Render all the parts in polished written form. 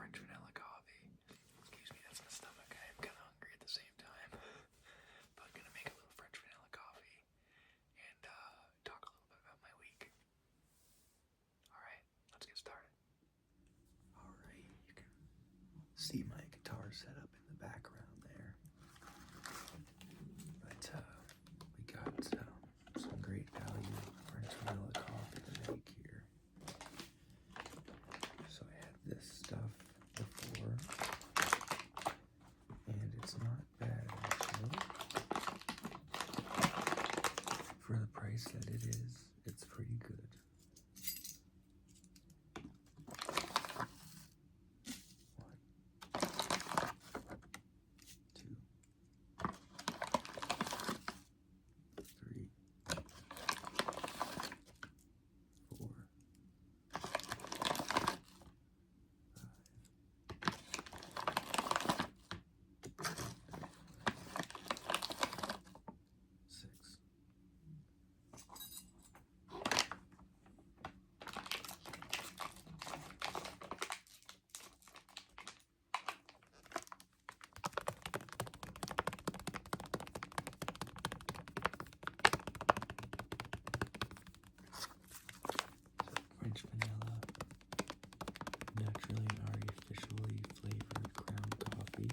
French vanilla coffee. Excuse me, that's my stomach. I am kind of hungry at the same time. But I'm gonna make a little French vanilla coffee and talk a little bit about my week. Alright, let's get started. Alright, you can see my guitar set up in the background there. But we got some great value French vanilla coffee to make here. So I had this stuff before, and it's not bad actually. For the price that it is, it's pretty good. French vanilla, naturally and artificially flavored ground coffee.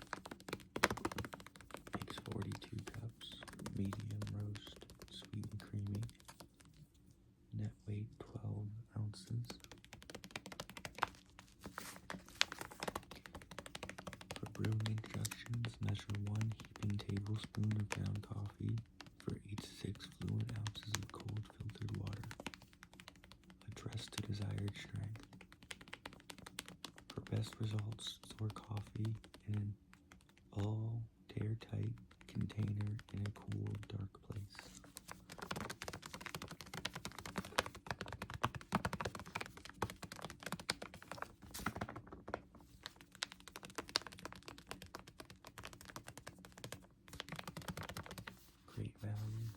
Makes 42 cups, medium roast, sweet and creamy. Net weight 12 ounces. For brewing instructions, measure 1 heaping tablespoon of ground coffee for each 6 fluid ounces of cold filtered water. Adjust to desired strength. For best results, store coffee in an all-airtight container in a cool, dark place. Great value.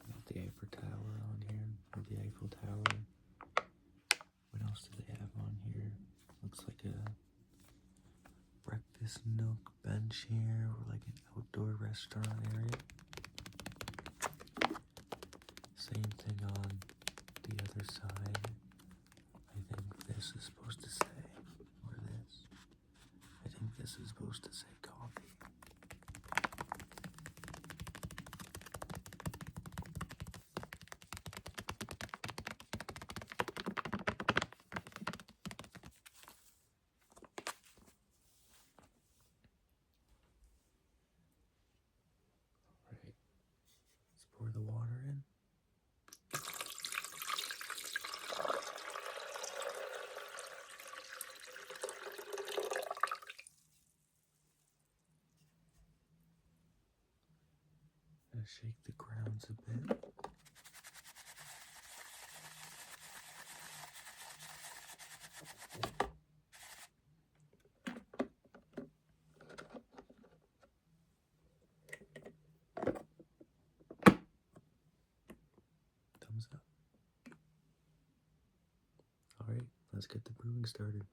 Got the Eiffel Tower on here, or the Eiffel Tower. What else do they have on here? Looks like a breakfast nook bench here, or like an outdoor restaurant area. Same thing on the other side. I think this is supposed to say, or this. I think this is supposed to say coffee. Alright, let's pour the water in. Gonna shake the grounds a bit. Thumbs up. Alright, let's get the brewing started.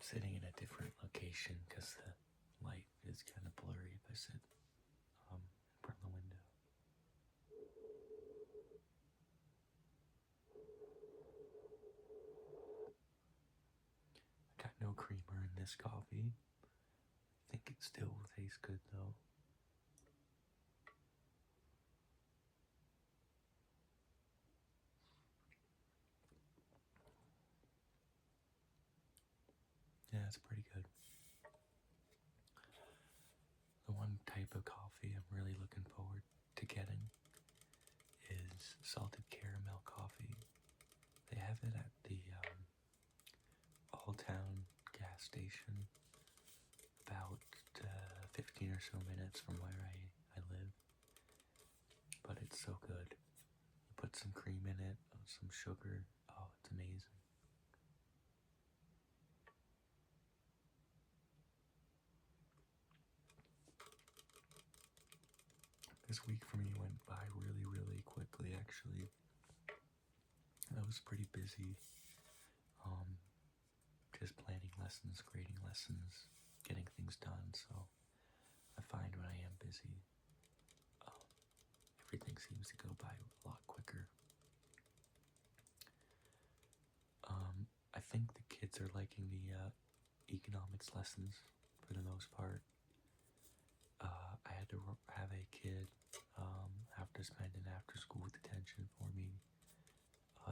Sitting in a different location because the light is kind of blurry if I sit in front of the window. I got no creamer in this coffee. I think it still tastes good though. Yeah, it's pretty good. One type of coffee I'm really looking forward to getting is salted caramel coffee. They have it at the All Town gas station, about 15 or so minutes from where I live. But it's so good. You put some cream in it, some sugar. Oh, it's amazing. This week for me went by really, really quickly, actually. I was pretty busy, just planning lessons, grading lessons, getting things done, so I find when I am busy, everything seems to go by a lot quicker. I think the kids are liking the economics lessons for the most part. I had to have a kid have to spend an after-school detention for me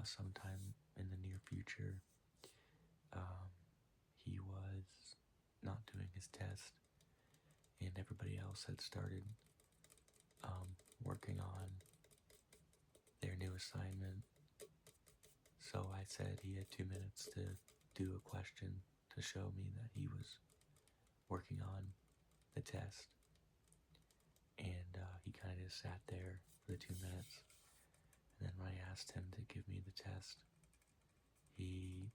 sometime in the near future. He was not doing his test, and everybody else had started working on their new assignment. So I said he had 2 minutes to do a question to show me that he was working on the test. And he kind of just sat there for the 2 minutes. And then when I asked him to give me the test, he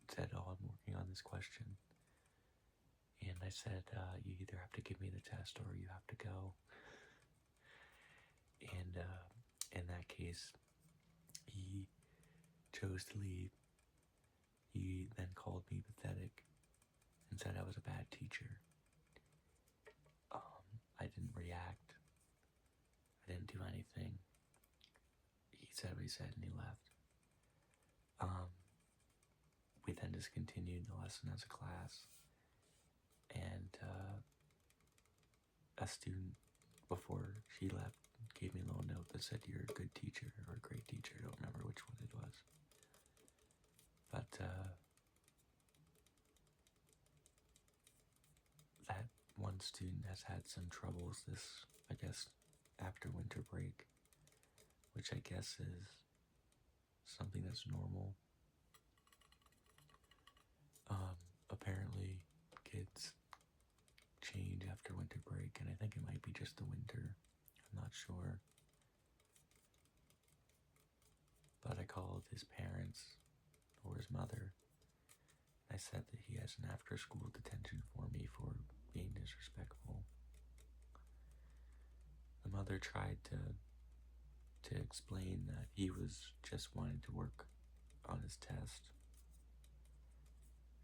said, "Oh, I'm working on this question." And I said, "You either have to give me the test or you have to go." And in that case, he chose to leave. He then called me pathetic and said I was a bad teacher. I didn't react. I didn't do anything. He said what he said and he left. We then just continued the lesson as a class, and a student, before she left, gave me a little note that said, "You're a good teacher," or a great teacher. I don't remember which one it was. But that one student has had some troubles this, I guess, after winter break, which I guess is something that's normal. Apparently, kids change after winter break, and I think it might be just the winter. I'm not sure. But I called his parents, or his mother. I said that he has an after-school detention for me for being disrespectful. The mother tried to explain that he was just wanting to work on his test,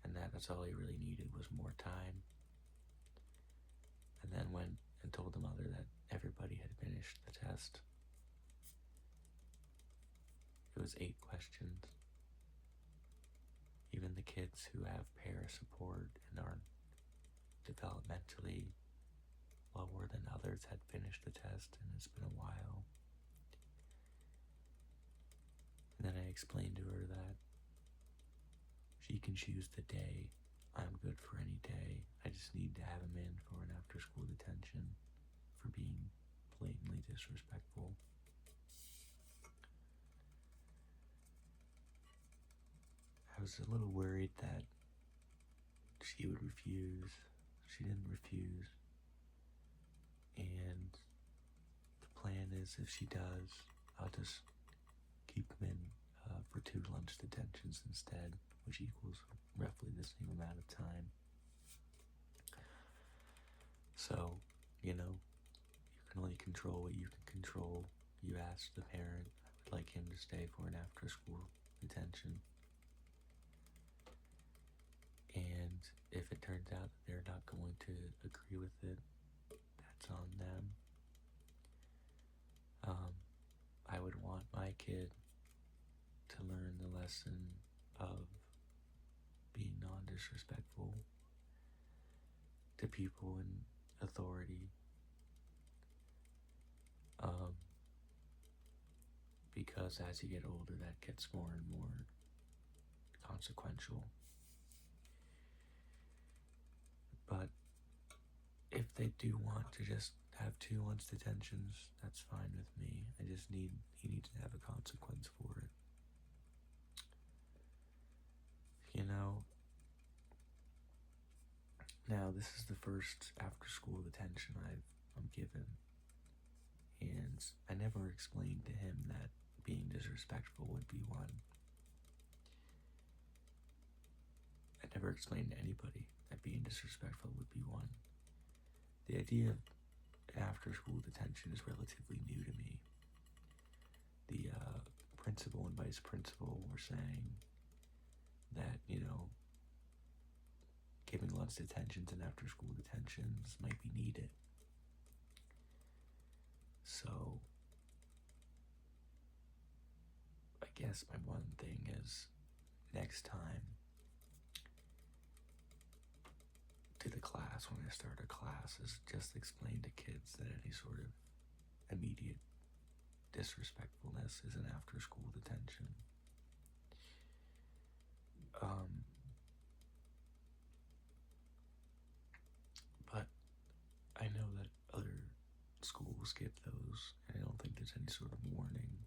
and that's all he really needed was more time. And then went and told the mother that everybody had finished the test. It was 8 questions. Even the kids who have para support and are developmentally lower than others had finished the test, and it's been a while. And then I explained to her that she can choose the day. I'm good for any day. I just need to have him in for an after-school detention for being blatantly disrespectful. I was a little worried that she would refuse. She didn't refuse. And the plan is, if she does, I'll just keep him in for 2 lunch detentions instead, which equals roughly the same amount of time. So, you can only control what you can control. You ask the parent, I would like him to stay for an after-school detention. And if it turns out that they're not going to agree with it, that's on them. I would want my kid to learn the lesson of being non-disrespectful to people in authority, because as you get older, that gets more and more consequential. But if they do want to just have 2 months detentions. That's fine with me. He needs to have a consequence for it. You know, now this is the first after school detention I'm given. And I never explained to him that being disrespectful would be one. I never explained to anybody that being disrespectful would be one. The idea of after school detention is relatively new to me. The principal and vice principal were saying that, giving lunch detentions and after school detentions might be needed. So, I guess my one thing is, next time, to the class, when I start a class, is just explain to kids that any sort of immediate disrespectfulness is an after school detention. But I know that other schools get those, and I don't think there's any sort of warning.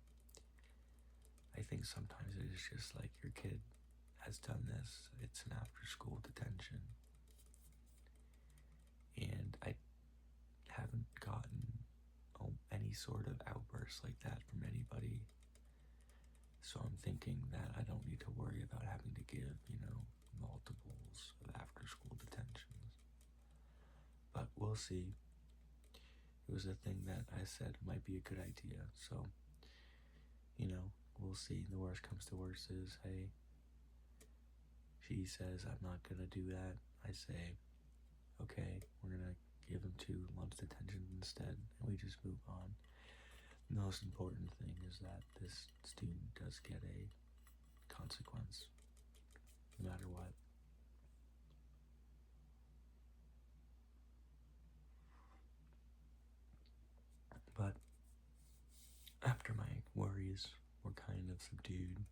I think sometimes it is just like, your kid has done this, it's an after school detention. And I haven't gotten any sort of outburst like that from anybody. So I'm thinking that I don't need to worry about having to give, multiples of after school detentions. But we'll see. It was a thing that I said might be a good idea. So, we'll see. The worst comes to worst is, hey, she says I'm not going to do that. I say, okay, we're going to give him 2 lunch detentions instead, and we just move on. The most important thing is that this student does get a consequence, no matter what. But after my worries were kind of subdued,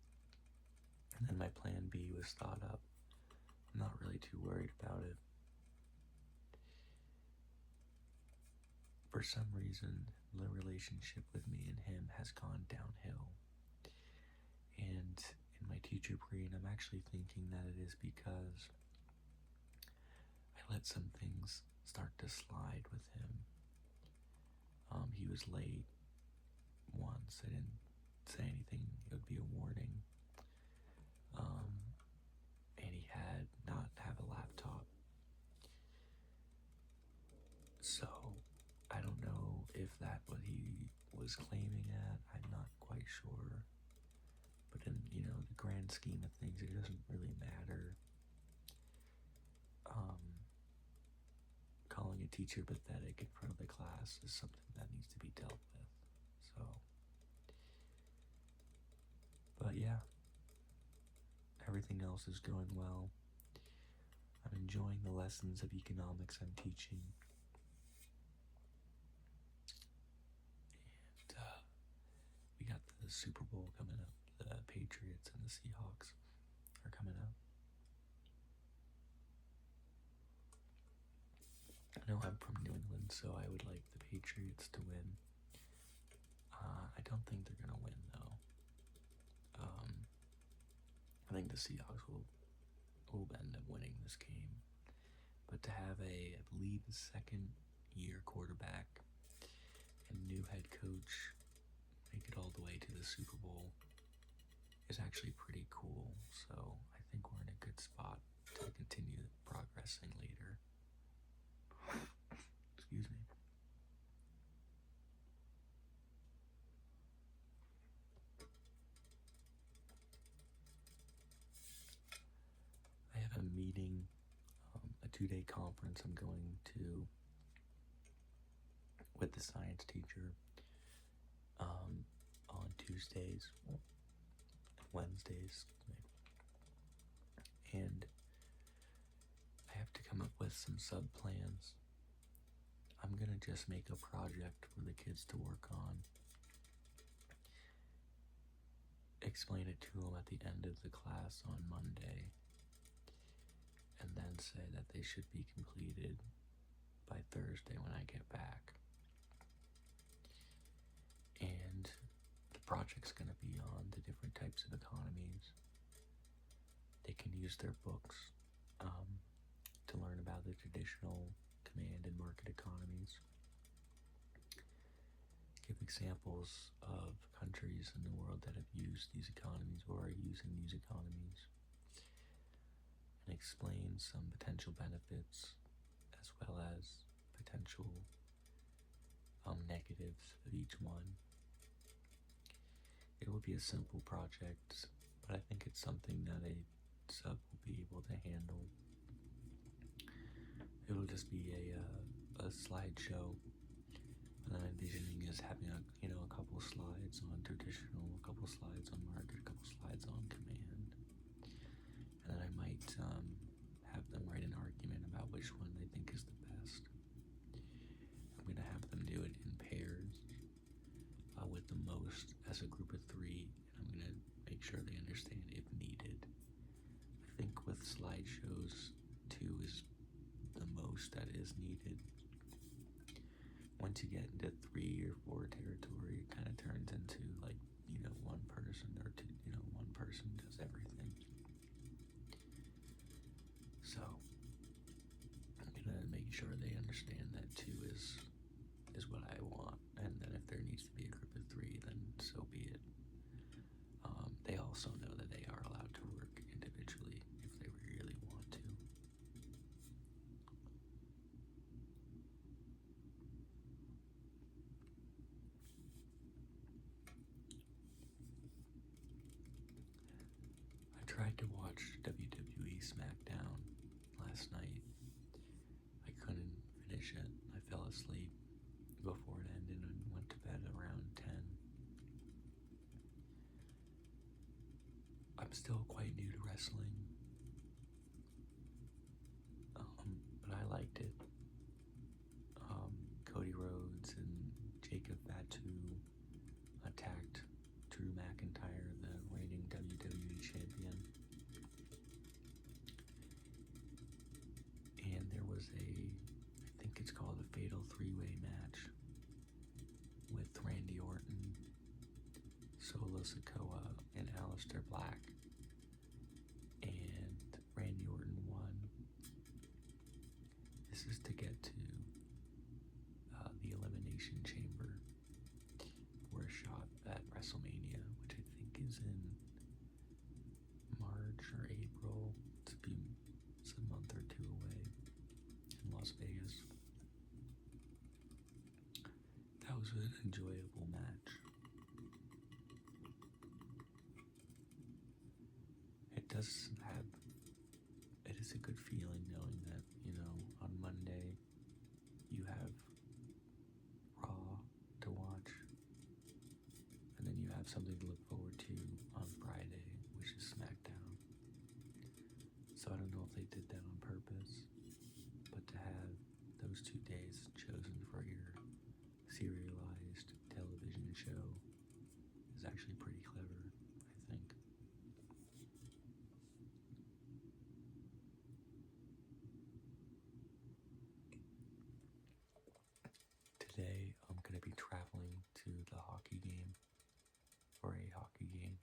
and then my plan B was thought up, I'm not really too worried about it. For some reason, the relationship with me and him has gone downhill. And in my teacher brain, I'm actually thinking that it is because I let some things start to slide with him. He was late once. I didn't say anything. It would be a warning. And he had not have a laptop. So I don't know if that what he was claiming at. I'm not quite sure. But in, the grand scheme of things, it doesn't really matter. Calling a teacher pathetic in front of the class is something that needs to be dealt with. So, but yeah, everything else is going well. I'm enjoying the lessons of economics I'm teaching. And we got the Super Bowl coming up. The Patriots and the Seahawks are coming up. I know I'm from New England, so I would like the Patriots to win. I don't think they're going to win, though. I think the Seahawks will end up winning this game. But to have I believe, second-year quarterback and new head coach make it all the way to the Super Bowl is actually pretty cool. So I think we're in a good spot to continue progressing later. Excuse me. I have a meeting, a 2-day conference I'm going to with the science teacher on Tuesdays, Wednesdays, and I have to come up with some sub-plans. I'm gonna just make a project for the kids to work on, explain it to them at the end of the class on Monday, and then say that they should be completed by Thursday when I get back. And the project's going to be on the different types of economies. They can use their books to learn about the traditional command and market economies. Give examples of countries in the world that have used these economies or are using these economies, and explain some potential benefits as well as potential negatives of each one. It will be a simple project, but I think it's something that a sub will be able to handle. It'll just be a slideshow, and I'm envisioning is having a couple slides on traditional, a couple slides on market, a couple slides on command, and then I might have them write an argument about which one they think is the best. I'm going to have them do it in pairs with the most as a group of 3, and I'm going to make sure they understand if needed. I think with slideshows, 2 is the most that is needed. Once you get into 3 or 4 territory, it kind of turns into like, one person or two, one person does everything. So I'm gonna make sure they understand that 2 is what I want, and then if there needs to be a group of 3, then so be it. They also know that they are allowed to work individually if they really want to. I tried to watch WWE SmackDown last night. I couldn't finish it. I fell asleep before it ended and went to bed around 10. I'm still quite new to wrestling, but I liked it. Cody Rhodes and Jacob Fatu attacked Drew McIntyre, the reigning WWE champion. And there was I think it's called a Fatal 3-Way match with Randy Orton, Solo Sikoa, and Aleister Black. And Randy Orton won. This is to get to the Elimination Chamber for a shot at WrestleMania, which I think is in March or April. It's a month or 2 away in Las Vegas. That was an enjoyable match. It is a good feeling knowing that, on Monday you have Raw to watch, and then you have something to look forward to on Friday, which is SmackDown. So I don't know if they did that on purpose, but to have those 2 days chosen for your serialized television show is actually pretty clever, I think. Today I'm going to be traveling to the hockey game, for a hockey game.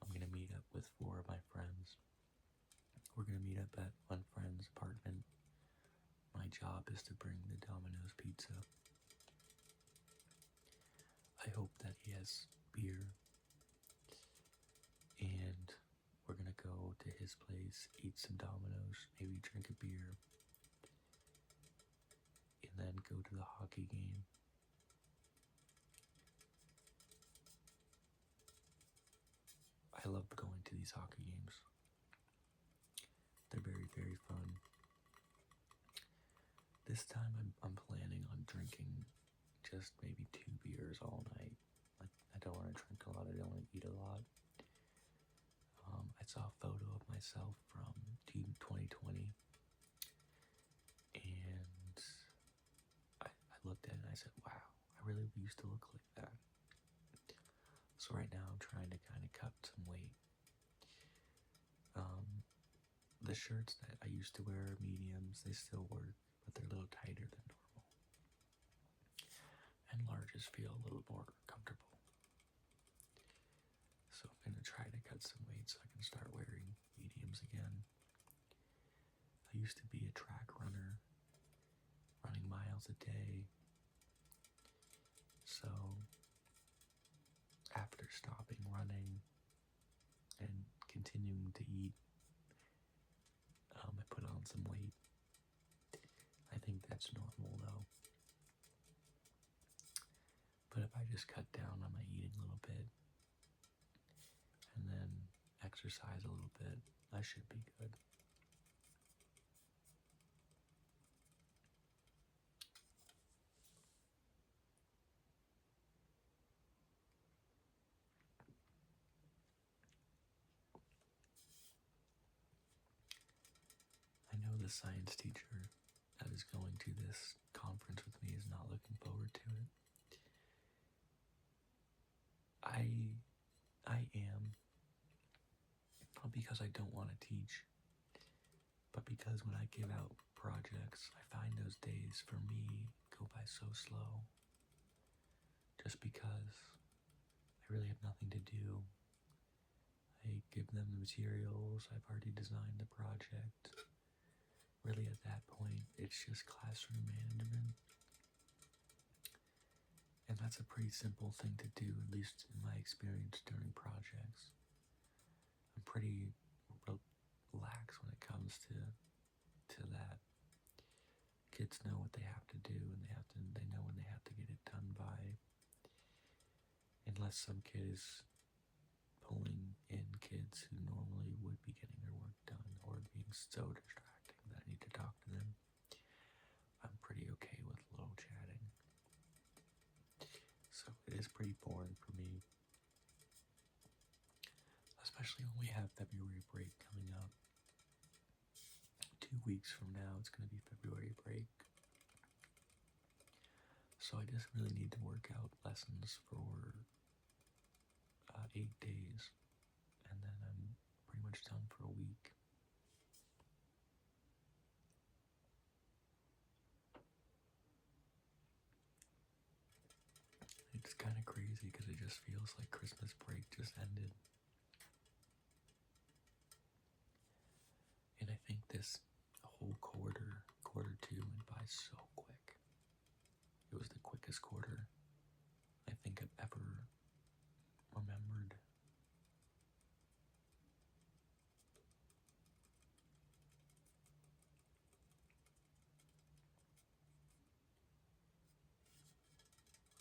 I'm going to meet up with 4 of my friends. We're going to meet up at one friend's apartment. My job is to bring the Domino's pizza. I hope that he has beer, and we're going to go to his place, eat some Domino's, maybe drink a beer, and then go to the hockey game. I love going to these hockey games. They're very, very fun. This time I'm planning on drinking just maybe 2 beers all night. Like, I don't want to drink a lot, I don't want to eat a lot. I saw a photo of myself from Team 2020, and I looked at it and I said, wow, I really used to look like that. So right now I'm trying to kind of cut some weight. the shirts that I used to wear are mediums. They still work, but they're a little tighter than normal. And larges feel a little more comfortable. So I'm going to try to cut some weight so I can start wearing mediums again. I used to be a track runner, running miles a day. So after stopping running and continuing to eat, I put on some weight. I think that's normal though. But if I just cut down on my eating a little bit and then exercise a little bit, I should be good. I know the science teacher that is going to this conference with me is not looking forward to it. I am, not because I don't want to teach, but because when I give out projects, I find those days for me go by so slow. Just because I really have nothing to do. I give them the materials, I've already designed the project. Really at that point, it's just classroom management. And that's a pretty simple thing to do, at least in my experience during projects. I'm pretty relaxed when it comes to that. Kids know what they have to do, and they know when they have to get it done by. Unless some kid is pulling in kids who normally would be getting their work done or being so distracting that I need to talk to them, I'm pretty okay with a little chatting. So it is pretty boring for me, especially when we have February break coming up. 2 weeks from now, it's going to be February break. So I just really need to work out lessons for 8 days, and then I'm pretty much done for a week. It's kind of crazy because it just feels like Christmas break just ended. And I think this whole quarter 2 went by so quick. It was the quickest quarter I think I've ever remembered.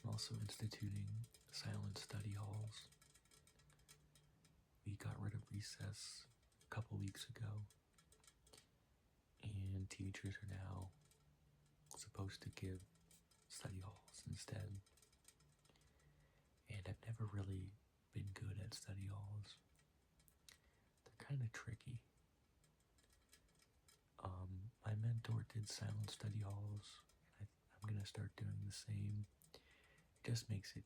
I'm also instituting silent study halls. We got rid of recess a couple weeks ago, and teachers are now supposed to give study halls instead. And I've never really been good at study halls. They're kind of tricky. My mentor did silent study halls, and I'm going to start doing the same. It just makes it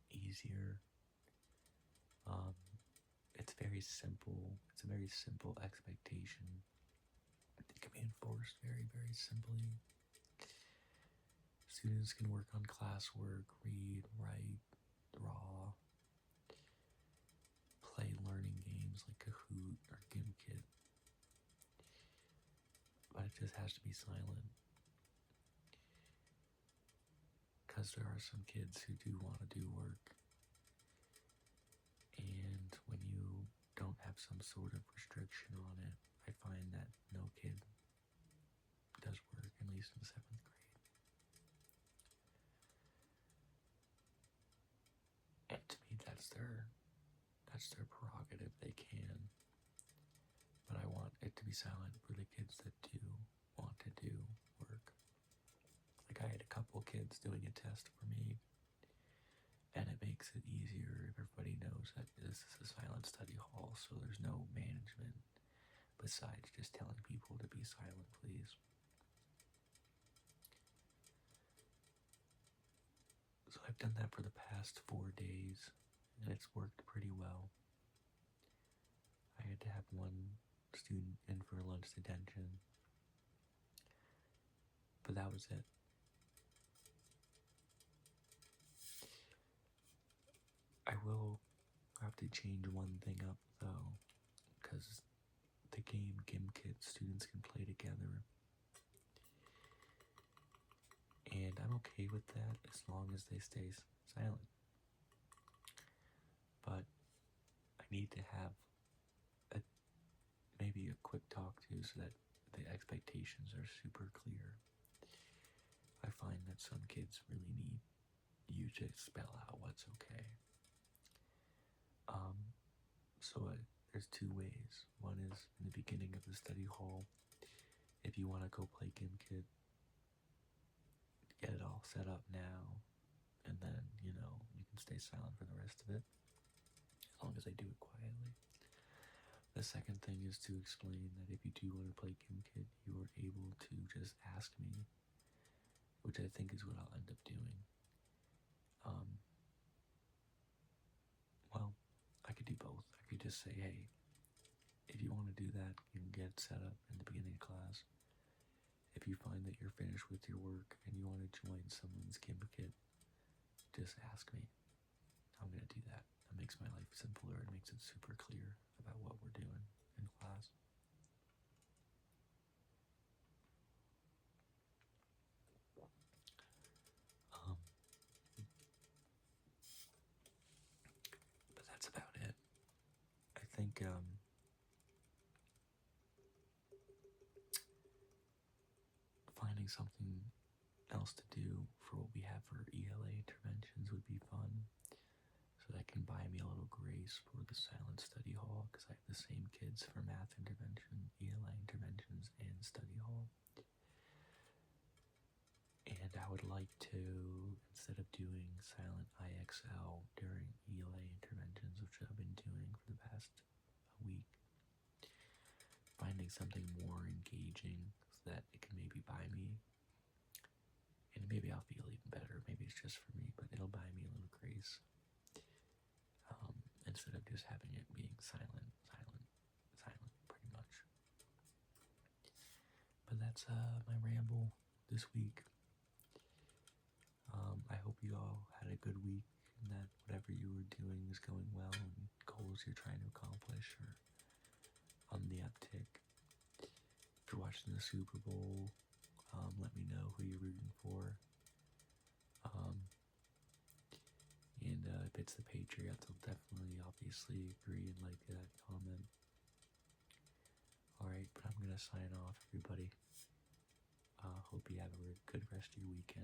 easier. It's very simple. It's a very simple expectation. It can be enforced very, very simply. Students can work on classwork, read, write, draw, play learning games like Kahoot or GimKit. But it just has to be silent. Because there are some kids who do want to do work. And when you don't have some sort of restriction on it, I find that no kid does work, at least in 7th grade. And to me, that's their prerogative. They can. But I want it to be silent for the kids that do want to do work. Like I had a couple kids doing a test for me, and it makes it easier if everybody knows that this is a silent study hall, so there's no management besides just telling people to be silent, please. So I've done that for the past 4 days, and it's worked pretty well. I had to have one student in for lunch much detention. But that was it. I will have to change one thing up though, because the game GimKit students can play together. And I'm okay with that as long as they stay silent. But I need to have maybe a quick talk to so that the expectations are super clear. I find that some kids really need you to spell out what's okay. So there's two ways. One is in the beginning of the study hall. If you want to go play GimKit, get it all set up now, and then, you can stay silent for the rest of it, as long as I do it quietly. The second thing is to explain that if you do want to play GimKit, you are able to just ask me, which I think is what I'll end up doing. Well, I could do both. I could just say, hey, if you want to do that, you can get it set up in the beginning of class. If you find that you're finished with your work and you want to join someone's GimKit, just ask me. I'm going to do that. That makes my life simpler. It makes it super clear about what we're doing in class. But that's about it. I think finding something else to do for what we have for ELA interventions would be fun. So that can buy me a little grace for the silent study hall, because I have the same kids for math intervention, ELA interventions, and study hall. And I would like to, instead of doing silent IXL during ELA interventions, which I've been doing for the past week, finding something more engaging so that it can maybe buy me, and maybe I'll feel even better. Maybe it's just for me, but it'll buy me a little grace. Instead of just having it being silent, pretty much. But that's my ramble this week. I hope you all had a good week and that whatever you were doing is going well and goals you're trying to accomplish are on the uptick. If you're watching the Super Bowl, let me know who you're rooting for. And if it's the Patriots, I'll definitely, obviously agree and like that comment. Alright, but I'm going to sign off, everybody. Hope you have a good rest of your weekend.